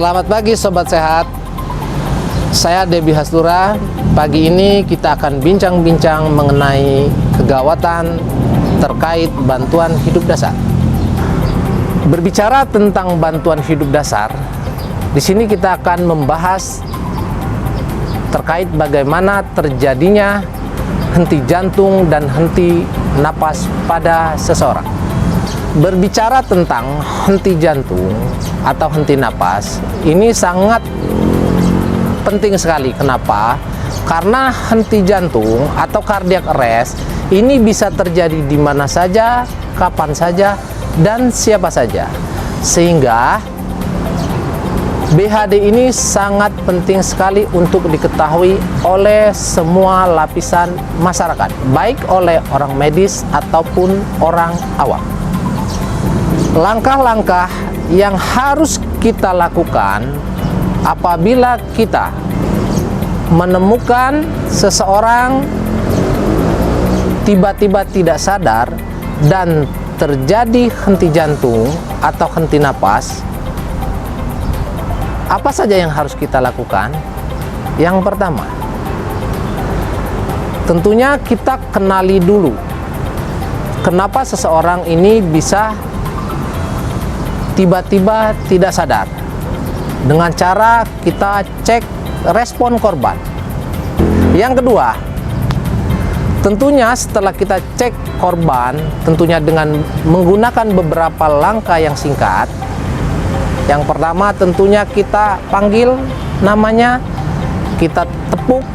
Selamat pagi Sobat Sehat. Saya Debi Hastura. Pagi ini kita akan bincang-bincang mengenai kegawatan terkait bantuan hidup dasar. Berbicara tentang bantuan hidup dasar, di sini kita akan membahas terkait bagaimana terjadinya henti jantung dan henti napas pada seseorang. Berbicara tentang henti jantung atau henti napas, ini sangat penting sekali. Kenapa? Karena henti jantung atau cardiac arrest ini bisa terjadi di mana saja, kapan saja, dan siapa saja. Sehingga BHD ini sangat penting sekali untuk diketahui oleh semua lapisan masyarakat, baik oleh orang medis ataupun orang awam. Langkah-langkah yang harus kita lakukan apabila kita menemukan seseorang tiba-tiba tidak sadar dan terjadi henti jantung atau henti napas, apa saja yang harus kita lakukan? Yang pertama, tentunya kita kenali dulu kenapa seseorang ini bisa tiba-tiba tidak sadar. Dengan cara kita cek respon korban. Yang kedua, tentunya setelah kita cek korban, tentunya dengan menggunakan beberapa langkah yang singkat. Yang pertama, tentunya kita panggil namanya, kita tepuk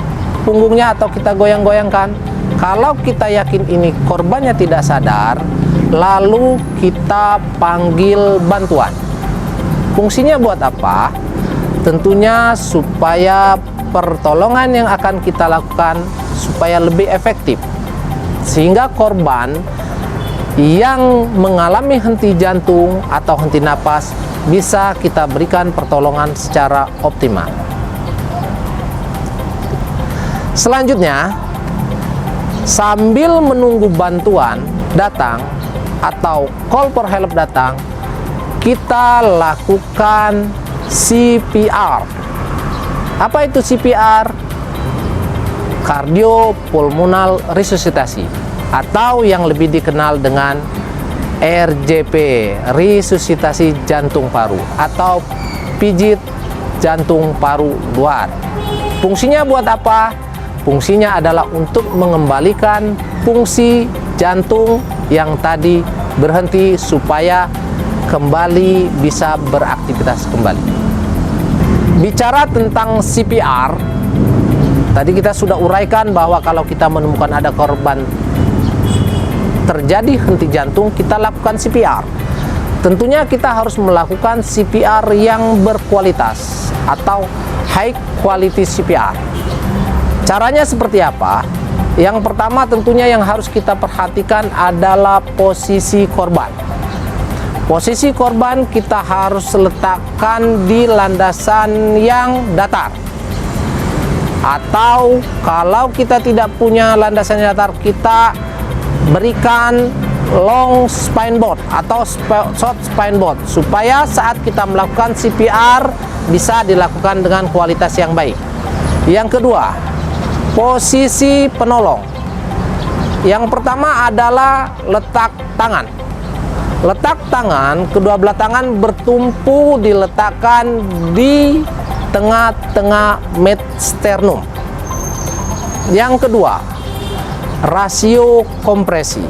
punggungnya atau kita goyang-goyangkan. Kalau kita yakin ini korbannya tidak sadar, lalu kita panggil bantuan. Fungsinya buat apa? Tentunya supaya pertolongan yang akan kita lakukan supaya lebih efektif, sehingga korban yang mengalami henti jantung atau henti napas bisa kita berikan pertolongan secara optimal. Selanjutnya, sambil menunggu bantuan datang atau call for help datang, kita lakukan CPR. Apa itu CPR? Cardiopulmonal resusitasi, atau yang lebih dikenal dengan RJP, resusitasi jantung paru, atau pijit jantung paru luar. Fungsinya buat apa? Fungsinya adalah untuk mengembalikan fungsi jantung yang tadi berhenti supaya kembali bisa beraktivitas kembali. Bicara tentang CPR, tadi kita sudah uraikan bahwa kalau kita menemukan ada korban terjadi henti jantung, kita lakukan CPR. Tentunya kita harus melakukan CPR yang berkualitas atau high quality CPR. Caranya seperti apa? Yang pertama, tentunya yang harus kita perhatikan adalah posisi korban. Posisi korban kita harus letakkan di landasan yang datar. Atau kalau kita tidak punya landasan yang datar, kita berikan long spine board atau short spine board, supaya saat kita melakukan CPR bisa dilakukan dengan kualitas yang baik. Yang kedua, posisi penolong. Yang pertama adalah letak tangan. Letak tangan, kedua belah tangan bertumpu diletakkan di tengah-tengah midsternum. Yang kedua, rasio kompresi.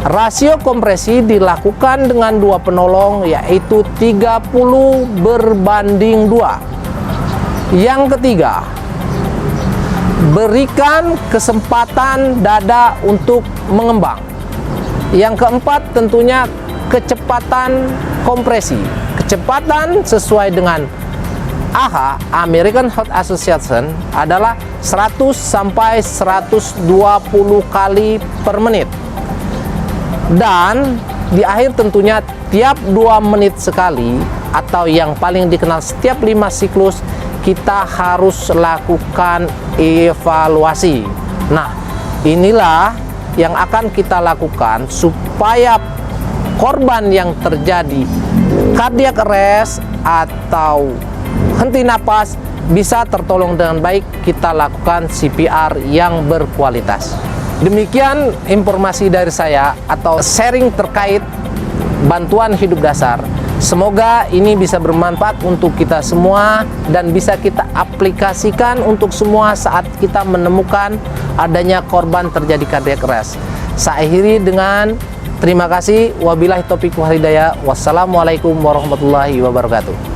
Rasio kompresi dilakukan dengan dua penolong, yaitu 30/2. Yang ketiga, berikan kesempatan dada untuk mengembang. Yang keempat, tentunya kecepatan kompresi. Kecepatan sesuai dengan AHA, American Heart Association, adalah 100 sampai 120 kali per menit. Dan di akhir tentunya tiap 2 menit sekali, atau yang paling dikenal setiap 5 siklus, kita harus lakukan evaluasi. Nah, inilah yang akan kita lakukan supaya korban yang terjadi cardiac arrest atau henti napas, bisa tertolong dengan baik, kita lakukan CPR yang berkualitas. Demikian informasi dari saya atau sharing terkait bantuan hidup dasar. Semoga ini bisa bermanfaat untuk kita semua dan bisa kita aplikasikan untuk semua saat kita menemukan adanya korban terjadi cardiac arrest. Saya akhiri dengan terima kasih. Wabillahi taufiq wal hidayah. Wassalamualaikum warahmatullahi wabarakatuh.